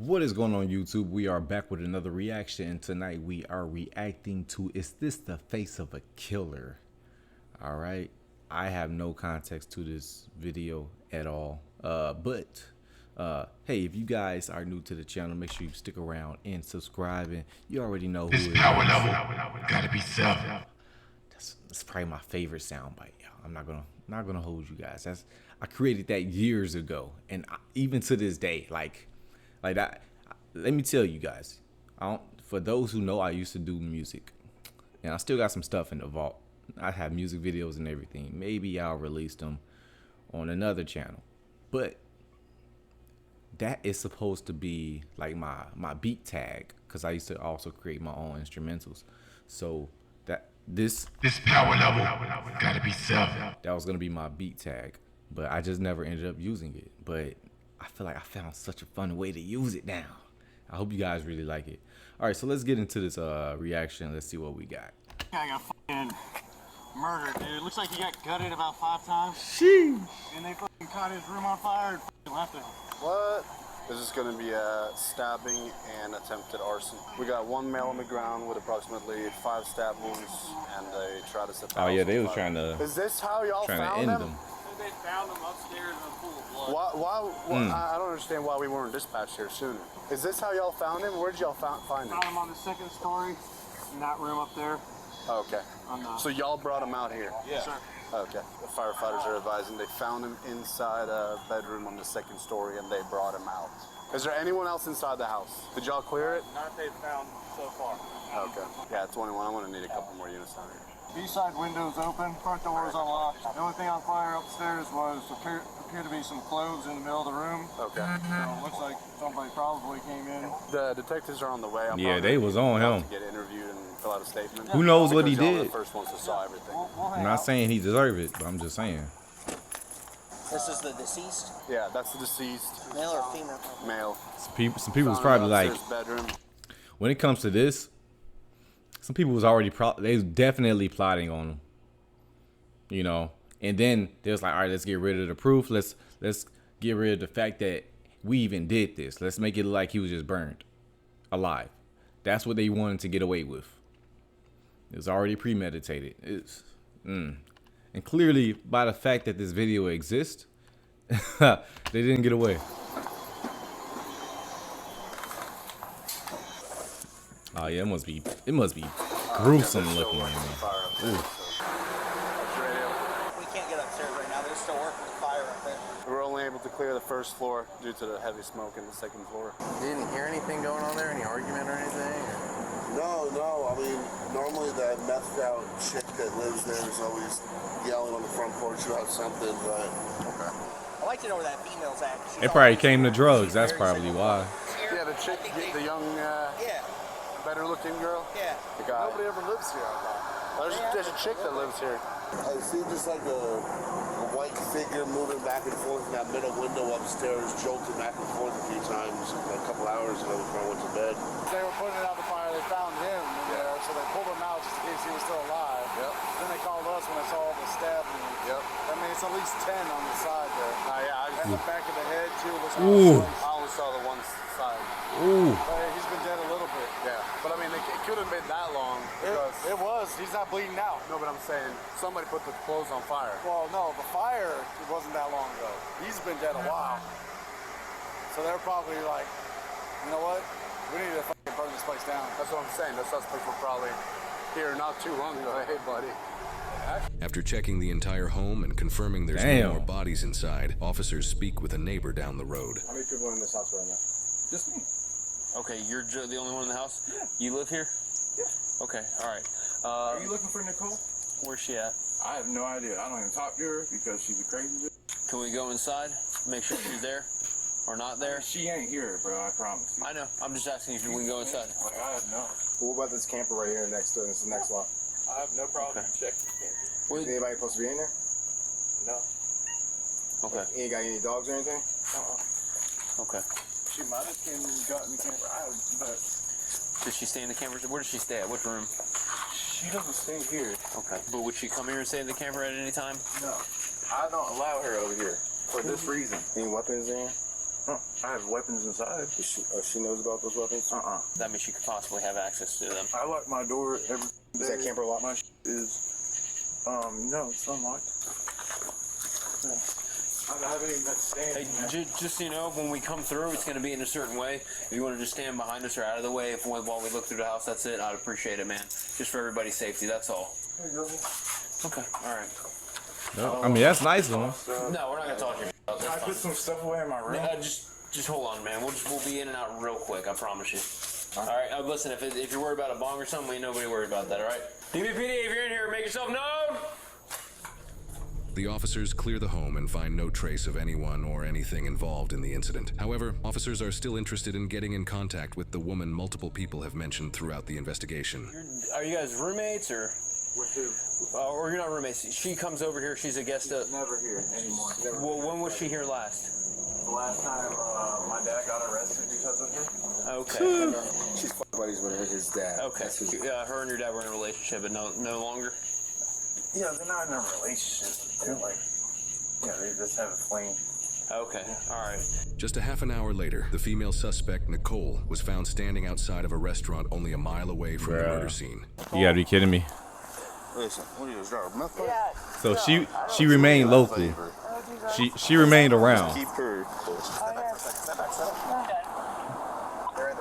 What is going on, YouTube? We are back with another reaction, and tonight we are reacting to Is This the Face of a Killer? Alright, I have no context to this video at all, but hey, if you guys are new to the channel, make sure you stick around and subscribe, and you already know who this power level gotta be 7. That's probably my favorite soundbite. I'm not gonna hold you guys. I created that years ago, and even to this day, like that. Let me tell you guys. For those who know, I used to do music, and I still got some stuff in the vault. I have music videos and everything. Maybe I'll release them on another channel, but that is supposed to be like my beat tag, because I used to also create my own instrumentals. So this power level gotta be 7. That was gonna be my beat tag, but I just never ended up using it. But I feel like I found such a fun way to use it now. I hope you guys really like it. All right, so let's get into this reaction. Let's see what we got. I got fucking murdered, dude. Looks like he got gutted about 5 times. Sheesh. And they fucking caught his room on fire and fucking left it. What? This is going to be a stabbing and attempted arson. We got one male on the ground with approximately 5 stab wounds, and they tried to set the Oh yeah, house they on was fire. trying to. Is this how y'all found them? They found him upstairs in a pool of blood. I don't understand why we weren't dispatched here sooner. Is this how y'all found him? Where'd y'all find him? Found him on the 2nd story in that room up there. Okay. So y'all brought him out here? Yeah. Sir. Okay. The firefighters are advising they found him inside a bedroom on the 2nd story, and they brought him out. Is there anyone else inside the house? Did y'all clear it? Not they found so far. Okay. Yeah, 21. I'm gonna need a couple more units down here. B-side windows open, front door is unlocked. The only thing on fire upstairs appeared to be some clothes in the middle of the room. Okay. So it looks like somebody probably came in. The detectives are on the way. Yeah, they was on him. To get interviewed and fill out a statement. Who knows what he Y'all are did? the first ones to saw everything. I'm not saying he deserved it, but I'm just saying. This is the deceased? Yeah, that's the deceased. Male or female? Male. Some people was probably like, bedroom. when it comes to this, some people was already they was definitely plotting on him, you know. And then they was like, all right, let's get rid of the proof. Let's get rid of the fact that we even did this. Let's make it look like he was just burned alive. That's what they wanted to get away with. It was already premeditated. And clearly, by the fact that this video exists, they didn't get away. Oh yeah, it must be gruesome looking. We can't get upstairs right now. They're still working the fire up there. We were only able to clear the 1st floor due to the heavy smoke in the 2nd floor. You didn't hear anything going on there? Any argument or anything? No. I mean, normally that methed out chick that lives there is always yelling on the front porch about something, but... Okay. I'd like to know where that female's at. It probably came to drugs. That's probably why. Yeah, the chick, the young, better-looking girl? Yeah. The guy. Nobody ever lives here, I thought. There's a chick that lives here. I see just like a white figure moving back and forth in that middle window upstairs, jolting back and forth a few times like a couple hours ago before I went to bed. They were putting it out the fire. They found him in there, so they pulled him out just in case he was still alive. Yep. Then they called us when they saw all the stabbing. Yep. I mean, it's at least 10 on the side there. Yeah, And the back of the head, too. Looks Ooh. I only saw the one side. Ooh. He's been dead a little bit. Yeah, but I mean, it could have been that long. Because It was. He's not bleeding out. No, but I'm saying somebody put the clothes on fire. Well, no, the fire, it wasn't that long ago. He's been dead a while. So they're probably like, you know what? We need to fucking burn this place down. That's what I'm saying. The suspects were probably here not too long ago. Hey, buddy. After checking the entire home and confirming there's no more bodies inside, officers speak with a neighbor down the road. How many people are in this house right now? Just me. Okay, you're the only one in the house? Yeah. You live here? Yeah. Okay, all right. Are you looking for Nicole? Where's she at? I have no idea. I don't even talk to her because she's a crazy bitch. Can we go inside? Make sure she's there or not there? She ain't here, bro. I promise you. I know. I'm just asking if we can go inside. Like, I have no. What about this camper right here next to it? This is the next lot. I have no problem checking. Is anybody supposed to be in there? No. Okay. You ain't got any dogs or anything? Okay. She might have came and got in the camper. But Does she stay in the camper? Where does she stay at? Which room? she doesn't stay here. Okay. But would she come here and stay in the camper at any time? No. I don't allow her over here for this reason. Any weapons in here? Huh. I have weapons inside. She knows about those weapons? That means she could possibly have access to them. I lock my door every day. Is that camper locked? My is, no, it's unlocked. Yeah. I haven't even been standing. Hey, just so you know, when we come through, it's going to be in a certain way. If you want to just stand behind us or out of the way while we look through the house, that's it. I'd appreciate it, man. Just for everybody's safety, that's all. Okay, all right. No, I mean, that's nice of him. No, we're not going to talk to you about this. Can I put some stuff away in my room? Just hold on, man. We'll be in and out real quick, I promise you. All right, listen, if you're worried about a bong or something, ain't nobody worried about that, all right? DBPD, if you're in here, make yourself known! The officers clear the home and find no trace of anyone or anything involved in the incident. However, officers are still interested in getting in contact with the woman multiple people have mentioned throughout the investigation. Are you guys roommates, or? With who? Or you're not roommates. She comes over here, she's a guest. She's never here anymore. Well, when was she here last? The last time my dad got arrested because of her. Okay. She's buddies with his dad. Okay. Her and your dad were in a relationship, but no longer? Yeah, they're not in a relationship. They're like, they just have a fling. Okay, all right. Just a half an hour later, the female suspect, Nicole, was found standing outside of a restaurant only a mile away from the murder scene. You gotta be kidding me. Listen, what are you, is that a meth pipe? So she remained local. She remained around. Keep her close.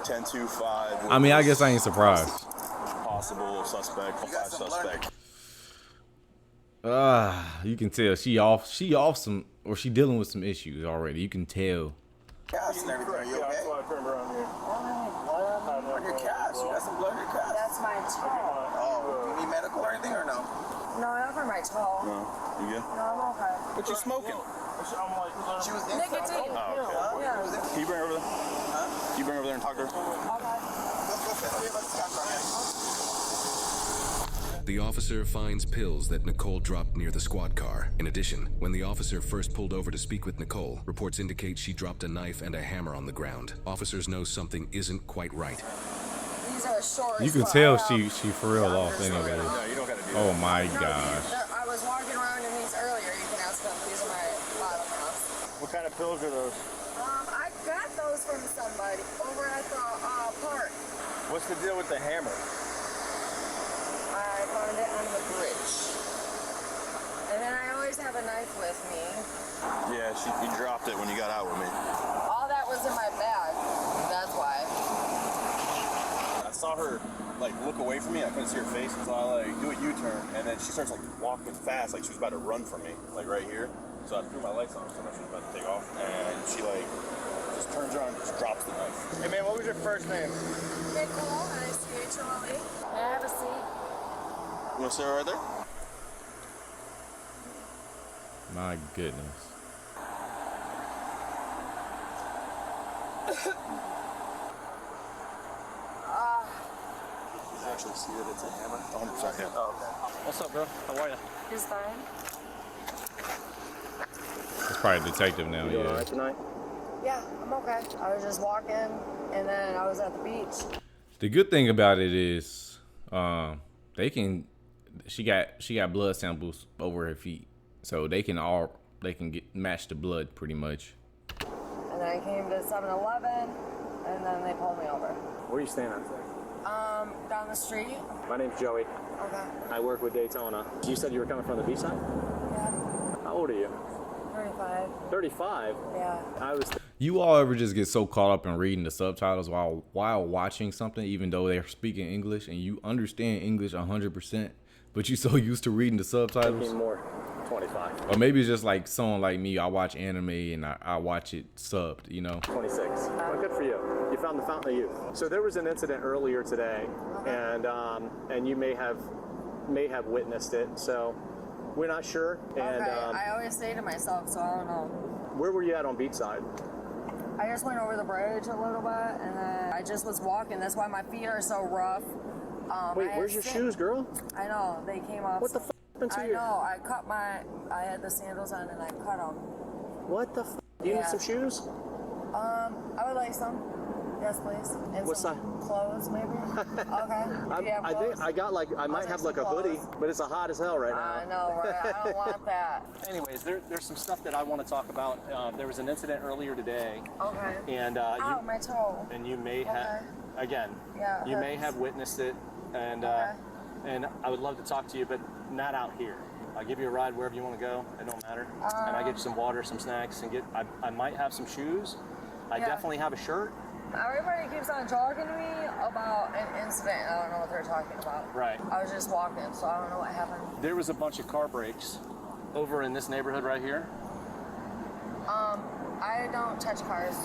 10-2-5. I mean, I guess I ain't surprised. Possible suspect, 5 suspect. You can tell she off some, or she dealing with some issues already. You can tell. Cast and everything. Are you okay? That's why I turned around here. On your cast. You got some blood in your cast. That's my toe. Oh, do you need medical or anything or no? No, not for my toe. No, you good? No, I'm okay. What you smoking? She was in. Nicotine. Oh, okay. Yeah. Can you bring her over there? Huh? Can you bring her over there and talk to her? The officer finds pills that Nicole dropped near the squad car. In addition, when the officer first pulled over to speak with Nicole, reports indicate she dropped a knife and a hammer on the ground. Officers know something isn't quite right. These are shorts. You can tell she for real off anyway. No, you don't gotta do that. Oh my gosh. I was walking around in these earlier. You can ask them. These are my bottom ones. What kind of pills are those? I got those from somebody over at the park. What's the deal with the hammer? I found it on the bridge. And then I always have a knife with me. Yeah, you dropped it when you got out with me. All that was in my bag. That's why. I saw her like look away from me. I couldn't see her face, so I like do a U-turn, and then she starts like walking fast, like she was about to run from me, like right here. So I threw my lights on, so she was about to take off, and she like just turns around and just drops the knife. Hey man, what was your first name? Nicole, Nichole. May I have a seat? You want to sit right there? My goodness. You actually see that it's a hammer? 100%. Yeah. Oh, okay. What's up, bro? How are you? Just fine. It's probably a detective now, You doing all yeah. right tonight? Yeah, I'm okay. I was just walking, and then I was at the beach. The good thing about it is, she got blood samples over her feet, so they can match the blood pretty much. And then I came to 7-Eleven, and then they pulled me over. Where are you staying at? Down the street. My name's Joey. Okay. I work with Daytona. You said you were coming from the beach side? Yeah. How old are you? 35. 35? Yeah. You all ever just get so caught up in reading the subtitles while watching something, even though they're speaking English and you understand English 100%, but you're so used to reading the subtitles? More. 25. Or maybe it's just like someone like me. I watch anime and I watch it subbed, you know? 26. Well, good for you. You found the fountain of youth. So there was an incident earlier today, and you may have witnessed it. So we're not sure. And Okay. I always say to myself, so I don't know. Where were you at on Beachside? I just went over the bridge a little bit, and then I just was walking. That's why my feet are so rough. Wait, where's your shoes, girl? I know, they came off. What the f*** happened to you? I know, I had the sandals on and I cut them. What the f***? Do you need some shoes? I would like some. Yeah. Yes, please. And What some clothes, maybe? Okay. I think I got I might have like a hoodie, but it's hot as hell right now. I know, right? I don't want that. Anyways, there's some stuff that I want to talk about. There was an incident earlier today. Okay. And ow, my toe. And you may have, again, yeah, you may have witnessed it, and and I would love to talk to you, but not out here. I'll give you a ride wherever you want to go. It don't matter. And I get you some water, some snacks, and I might have some shoes. I definitely have a shirt. Everybody keeps on talking to me about an incident. I don't know what they're talking about. Right. I was just walking, so I don't know what happened. There was a bunch of car breaks over in this neighborhood right here. I don't touch cars.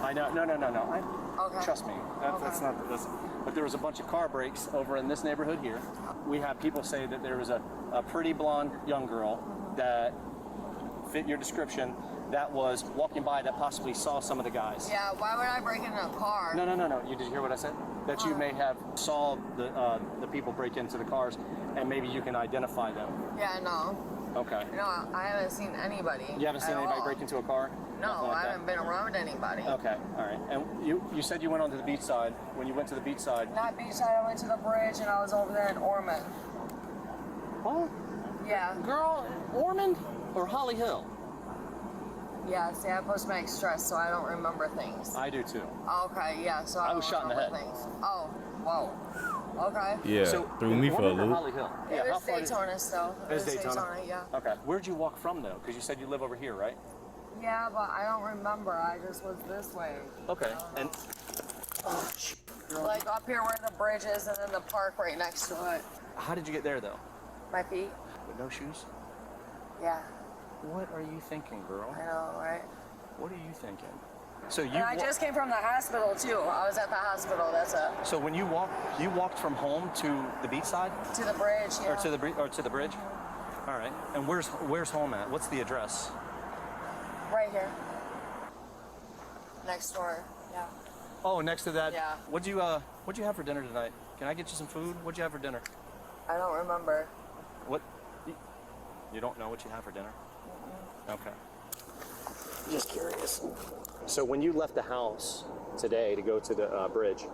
I know. No. Okay. Trust me. That's not. But there was a bunch of car breaks over in this neighborhood here. We have people say that there was a pretty blonde young girl that fit your description that was walking by that possibly saw some of the guys. Yeah, why would I break into a car? No. You did hear what I said? That you may have saw the people break into the cars, and maybe you can identify them. Yeah, no. Okay. No, I haven't seen anybody. You haven't seen anybody break into a car? No, I haven't been around anybody. Okay, all right. And you said you went onto the beach side. When you went to the beach side... Not beach side, I went to the bridge and I was over there in Ormond. Oh? Yeah. Girl, Ormond or Holly Hill? Yeah, see, I have post-traumatic stress, so I don't remember things. I do too. Okay, yeah, so I was shot in the head. Things. Oh, whoa. Okay. Yeah, so, threw me for a loop. Holly Hill? It was Daytona still. It was Daytona? Yeah. Okay. Where'd you walk from though? Because you said you live over here, right? Yeah, but I don't remember. I just was this way. Okay. And like up here where the bridge is and then the park right next to it. how did you get there though? My feet? With no shoes? Yeah. What are you thinking, girl? I know, right? What are you thinking? So And I just came from the hospital too. I was at the hospital. That's it. So when you walked from home to the beach side? To the bridge, yeah. Or to the bridge? All right. And where's home at? What's the address? Right here. Next door. Yeah. Oh, next to that. Yeah. What'd you have for dinner tonight? Can I get you some food? What'd you have for dinner? I don't remember. What? You don't know what you have for dinner? Okay. Just curious. So when you left the house today to go to the bridge,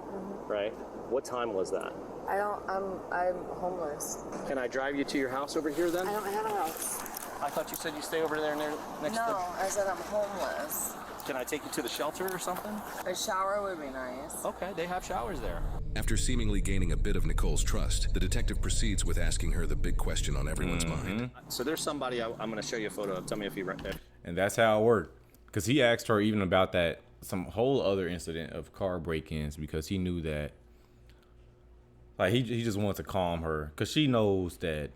right? What time was that? I'm homeless. Can I drive you to your house over here then? I don't have a house. I thought you said you stay over there next to No, I said I'm homeless. Can I take you to the shelter or something? A shower would be nice. Okay, they have showers there. After seemingly gaining a bit of Nicole's trust, the detective proceeds with asking her the big question on everyone's mind. So there's somebody I'm going to show you a photo of. Tell me if you right there. And that's how it worked. Because he asked her even about that, some whole other incident of car break-ins, because he knew that, like, he just wanted to calm her. Because she knows that,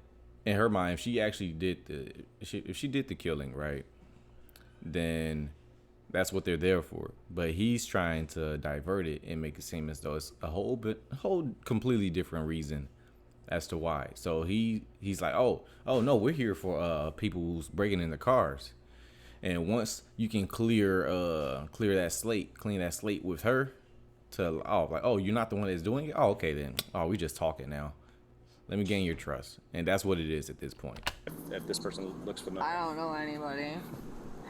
in her mind, if she actually did if she did the killing, right, then that's what they're there for. But he's trying to divert it and make it seem as though it's a whole completely different reason as to why. So he's like, oh no, we're here for people who's breaking into cars. And once you can clean that slate with her to you're not the one that's doing it. Oh, okay then. Oh, we just talking now. Let me gain your trust. And that's what it is at this point. If this person looks familiar. I don't know anybody.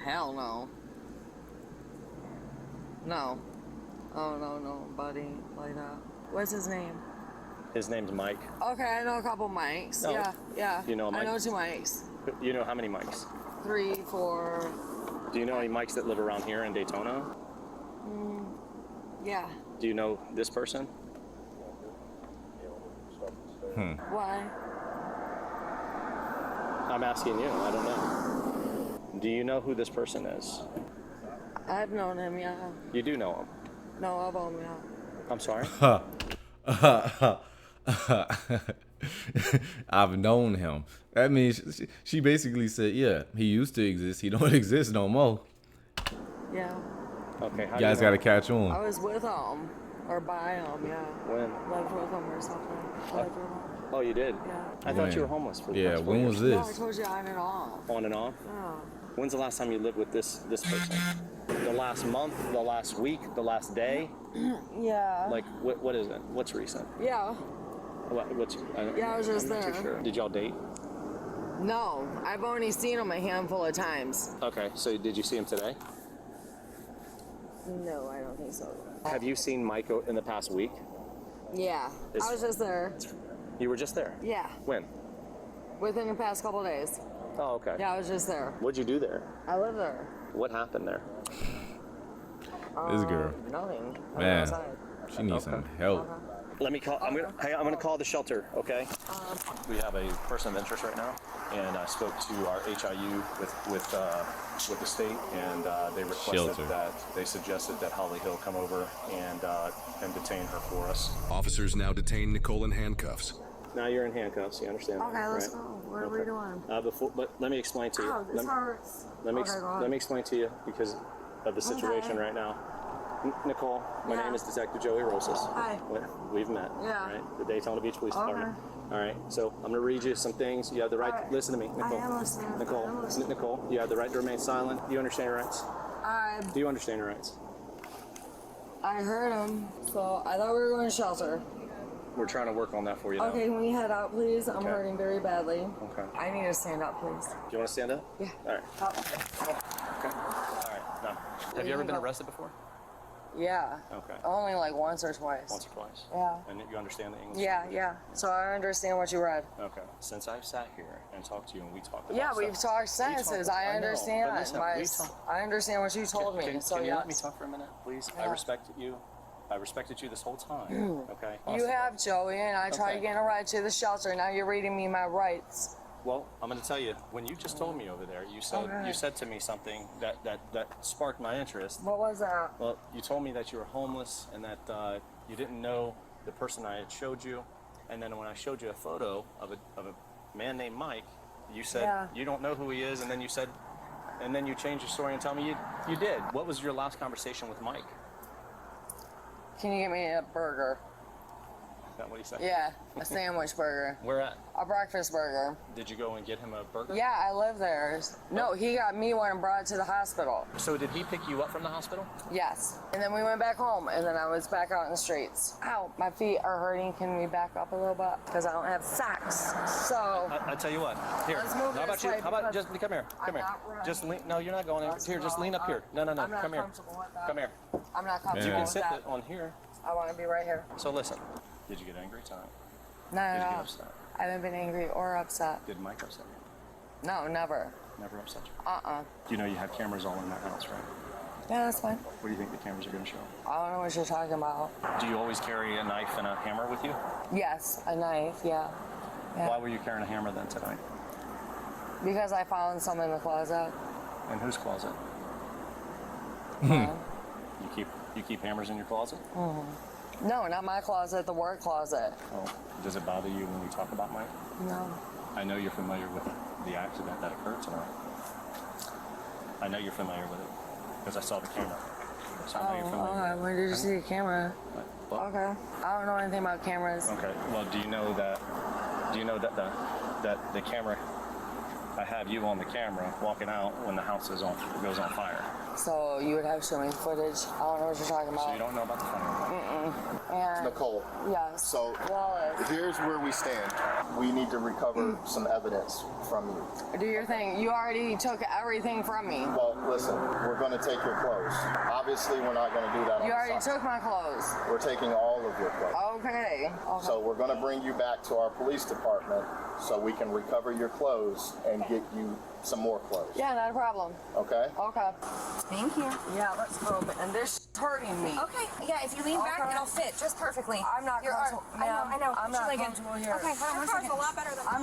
Hell no. No. Oh, no, nobody like that. What's his name? His name's Mike. Okay, I know a couple Mikes. Oh. Yeah. You know a Mike? I know 2 Mikes. You know how many Mikes? 3, 4. Do you know any Mikes that live around here in Daytona? Yeah. Do you know this person? Why? I'm asking you. I don't know. Do you know who this person is? I've known him, yeah. You do know him? No, I've known him, yeah. I'm sorry? I've known him. That means she basically said, yeah, he used to exist. He don't exist no more. Yeah. Okay. You guys got to catch on. I was with him. Or by him, yeah. When? Lived with him or something. Oh, you did? Yeah. I thought you were homeless for the Yeah, past 4 when years. was No, I this? told you on and off. On and off? Yeah. When's the last time you lived with this person? The last month, the last week, the last day? Yeah. Like, what is it? What's recent? Yeah. I was just I'm not there. too sure. Did y'all date? No, I've only seen him a handful of times. Okay, so did you see him today? No, I don't think so. Have you seen Mike in the past week? Yeah, I was just there. You were just there? Yeah, When? within the past couple days. Oh, okay. Yeah, I was just there. What'd you do there? I live there. What happened there? This girl. Nothing. I was Man, outside. she needs some help. Let me call. I'm gonna call the shelter. Okay. We have a person of interest right now, and I spoke to our HIU with the state, and they requested they suggested that Holly Hill come over and detain her for us. Officers now detain Nicole in handcuffs. Now you're in handcuffs. You understand? Okay, let's right? go. What are we doing? But let me explain to you. Oh, this hurts. Let me Okay, let me explain to you because of the situation right now. Nicole, my name is Detective Joey Rosas. Hi. We've met. Yeah. Right? The Daytona Beach Police Okay. Department. All right. So I'm going to read you some things. You have the right. All right. Listen to me, Nicole. I am listening. I am listening. Nicole, you have the right to remain silent. Do you understand your rights? Do you understand your rights? I heard him, so I thought we were going to shelter. We're trying to work on that for you now. Okay, can we head out, please? I'm Okay. hurting very badly. Okay. I need to stand up, please. Do you want to stand up? Yeah. All right. Okay. All right. Now, have you ever been arrested before? Yeah. Okay. Only like once or twice. Once or twice. Yeah. And you understand the English? Yeah, language? yeah. So I understand what you read. Okay. Since I've sat here and talked to you and we talked about Yeah, stuff, we've talked sentences. I know, understand. but listen, I understand what you told me. So can you yes. let me talk for a minute, please? Yeah. I respected you. I respected you this whole time. Okay. You have, Joey, and I tried Okay. getting a ride to the shelter. Now you're reading me my rights. Well, I'm going to tell you. When you just told me over there, you said to me something that sparked my interest. What was that? Well, you told me that you were homeless and that you didn't know the person I had showed you, and then when I showed you a photo of a man named Mike, you said you don't know who he is, and then you said, and then you changed your story and tell me you did. What was your last conversation with Mike? Can you get me a burger? Is that what he said? Yeah, a sandwich burger. Where at? A breakfast burger. Did you go and get him a burger? Yeah, I live there. No, he got me one and brought it to the hospital. So did he pick you up from the hospital? Yes. And then we went back home, and then I was back out in the streets. Ow, my feet are hurting. Can we back up a little bit? Because I don't have socks. So. I tell you what. Here. Let's move How about this you? way How about because just come here? Come I'm here. not running. Just lean. No, you're not going. Here, just lean up here. No. I'm not Come here. comfortable with that. Come here. I'm not comfortable You can with sit that. on here. I want to be right here. So listen. Did you get angry tonight? No, Did you no, get no. upset? I haven't been angry or upset. Did Mike upset you? No, never. Never upset you? Uh-uh. You know you have cameras all in that house, right? Yeah, that's fine. What do you think the cameras are going to show? I don't know what you're talking about. Do you always carry a knife and a hammer with you? Yes, a knife, yeah. Why were you carrying a hammer then tonight? Because I found some in the closet. In whose closet? You keep hammers in your closet? No, not my closet, the work closet. Oh, does it bother you when we talk about Mike? No. I know you're familiar with the accident that occurred tonight. I know you're familiar with it because I saw the camera. So I know you're familiar. Okay. When did you see the camera? What? Okay. I don't know anything about cameras. Okay. Well, do you know that the camera? I have you on the camera walking out when the house goes on fire. So you would have to show me footage. I don't know what you're talking about. So you don't know about the fire? And Nicole. yes. So Wallace, here's where we stand. We need to recover some evidence from you. do your thing. You already took everything from me. Well, listen, we're going to take your clothes. Obviously, we're not going to do that on You the already side. took my clothes. We're taking all of your clothes. Okay. So we're going to bring you back to our police department so we can recover your clothes and get you some more clothes. Yeah, not a problem. Okay? Okay. Thank you. Yeah, let's go. And this is hurting me. Okay, yeah, if you lean back, it'll fit just perfectly. I'm not comfortable. I know. I'm Put not your leg in. comfortable here. Okay, hold on one second. A lot better than I'm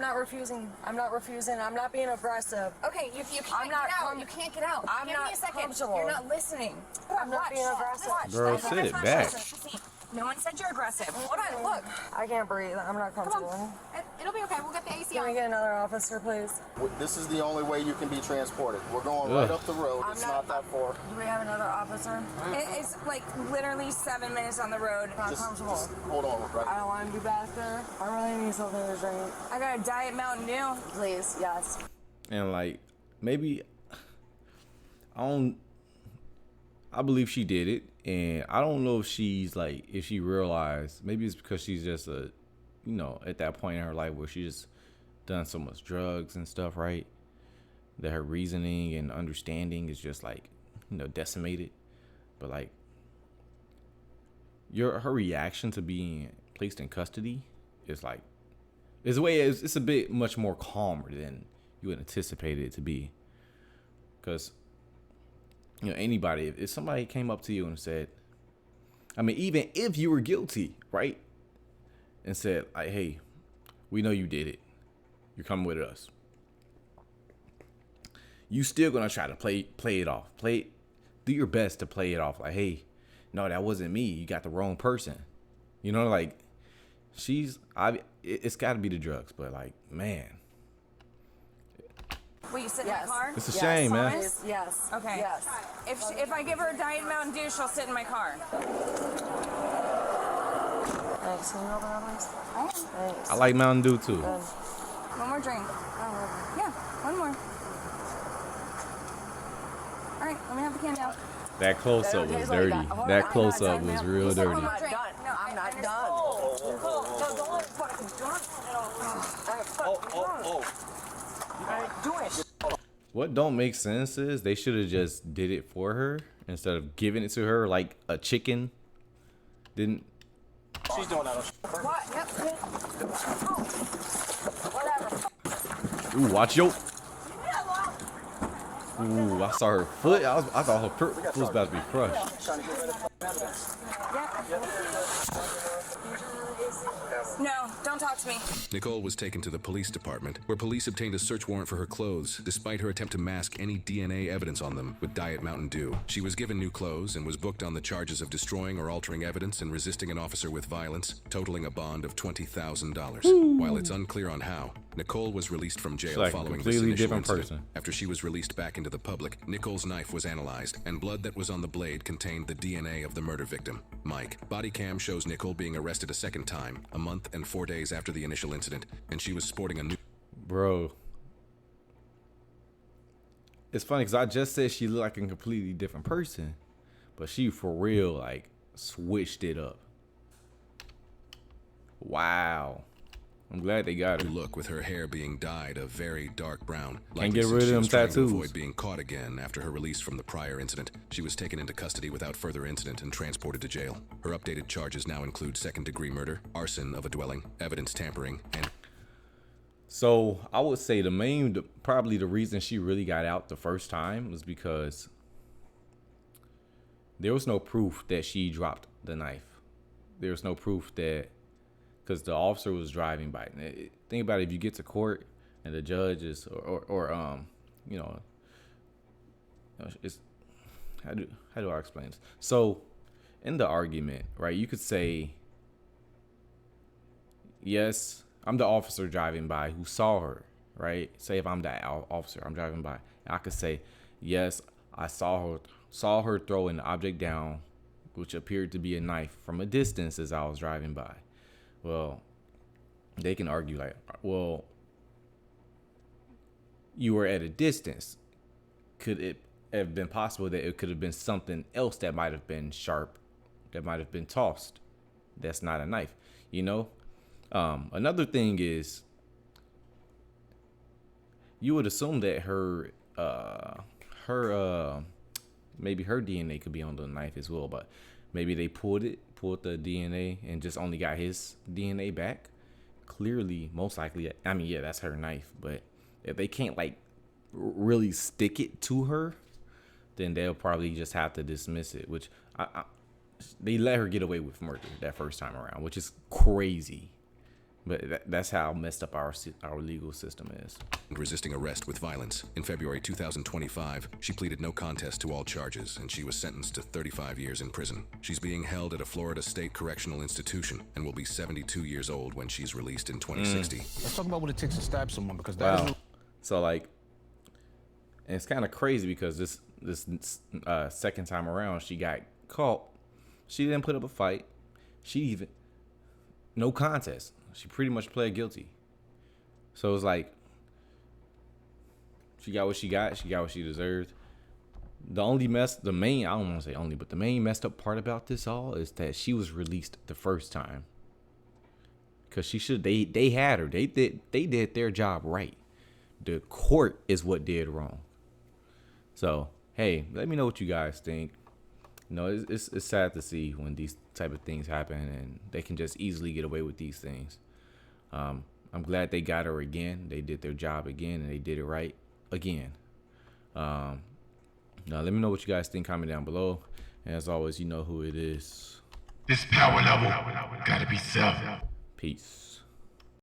not refusing. I'm not being aggressive. Okay, you can't I'm not get out. com- You can't get out. I'm Give not me a second. comfortable. You're not listening. I'm not being aggressive. Watch. Girl, That's sit not back. aggressive. No one said you're aggressive. Hold on, look. I can't breathe. I'm not Come comfortable. on. It'll be okay. We'll get the AC Can we on. get another officer, please? This is the only way you can be transported. We're going right Ugh. up the road. It's not that far. Do we have another officer? It's like literally 7 minutes on the road. Not comfortable. Just hold on, I right? don't want to be back there. I really need something to drink. I got a Diet Mountain Dew. Please, yes. And like maybe I believe she did it, and I don't know if if she realized, maybe it's because she's just at that point in her life where she just done so much drugs and stuff, right? That her reasoning and understanding is just like decimated. But like her reaction to being placed in custody is like it's a bit much more calmer than you would anticipate it to be. Because anybody, if somebody came up to you and said, I mean, even if you were guilty, right, and said like, hey, we know you did it, you're coming with us, you still gonna try to play it off, do your best to play it off like, hey, no, that wasn't me, you got the wrong person, like it's got to be the drugs, but like, man, Will you sit in my car? it's a shame, man. Yes. Okay. Yes. If I give her a Diet Mountain Dew, she'll sit in my car. Thanks. Can you open up, please? Thanks. I like Mountain Dew too. One more drink. Yeah, one more. All right, let me have the can down. That close-up was dirty. That close-up was real dirty. I'm not done. No, I'm not and done. So don't let fucking drunk. I ain't doing shit. What don't make sense is they should have just did it for her instead of giving it to her like a chicken. Didn't. She's doing that. What? Yep. Whatever. Ooh, watch yo. Ooh, I saw her foot. I thought her foot was about to be crushed. No, don't talk to me. Nicole was taken to the police department, where police obtained a search warrant for her clothes, despite her attempt to mask any DNA evidence on them with Diet Mountain Dew. She was given new clothes and was booked on the charges of destroying or altering evidence and resisting an officer with violence, totaling a bond of $20,000. While it's unclear on how, Nicole was released from jail like following a this completely initial different incident. person. After she was released back into the public, Nicole's knife was analyzed, and blood that was on the blade contained the DNA of the murder victim, Mike. Body cam shows Nicole being arrested a second time, a month and 4 days after the initial incident, and she was sporting a new... Bro. It's funny because I just said she looked like a completely different person, but she for real like switched it up. Wow. I'm glad they got her. Look, with her hair being dyed a very dark brown. Can't get rid of them tattoos. To avoid being caught again after her release from the prior incident, she was taken into custody without further incident and transported to jail. Her updated charges now include second-degree murder, arson of a dwelling, evidence tampering, and... So I would say probably the reason she really got out the first time was because there was no proof that she dropped the knife. There was no proof that, because the officer was driving by. Think about it, if you get to court and the judge is, it's, how do I explain this? So in the argument, right, you could say, yes, I'm the officer driving by who saw her, right? Say if I'm that officer, I'm driving by, I could say, yes, I saw her throw an object down, which appeared to be a knife from a distance as I was driving by. Well, they can argue like, well, you were at a distance. Could it have been possible that it could have been something else that might have been sharp, that might have been tossed? That's not a knife, Another thing is, you would assume that maybe her DNA could be on the knife as well, but maybe they pulled the DNA and just only got his DNA back. Clearly, most likely, I mean, yeah, that's her knife, but if they can't like really stick it to her, then they'll probably just have to dismiss it, which they let her get away with murder that first time around, which is crazy. But that's how messed up our legal system is. Resisting arrest with violence. In February 2025, she pleaded no contest to all charges, and she was sentenced to 35 years in prison. She's being held at a Florida State Correctional Institution and will be 72 years old when she's released in 2060. Let's talk about what it takes to stab someone, because So like, and it's kind of crazy because this second time around she got caught. She didn't put up a fight. No contest. She pretty much pled guilty. So it's like, she got what she got. She got what she deserved. The main messed up part about this all is that she was released the first time. Because they had her. They did their job right. The court is what did wrong. So hey, let me know what you guys think. You know, it's sad to see when these type of things happen and they can just easily get away with these things. I'm glad they got her again. They did their job again, and they did it right again. Now, let me know what you guys think. Comment down below. And as always, you know who it is. This power level gotta be 7. Peace.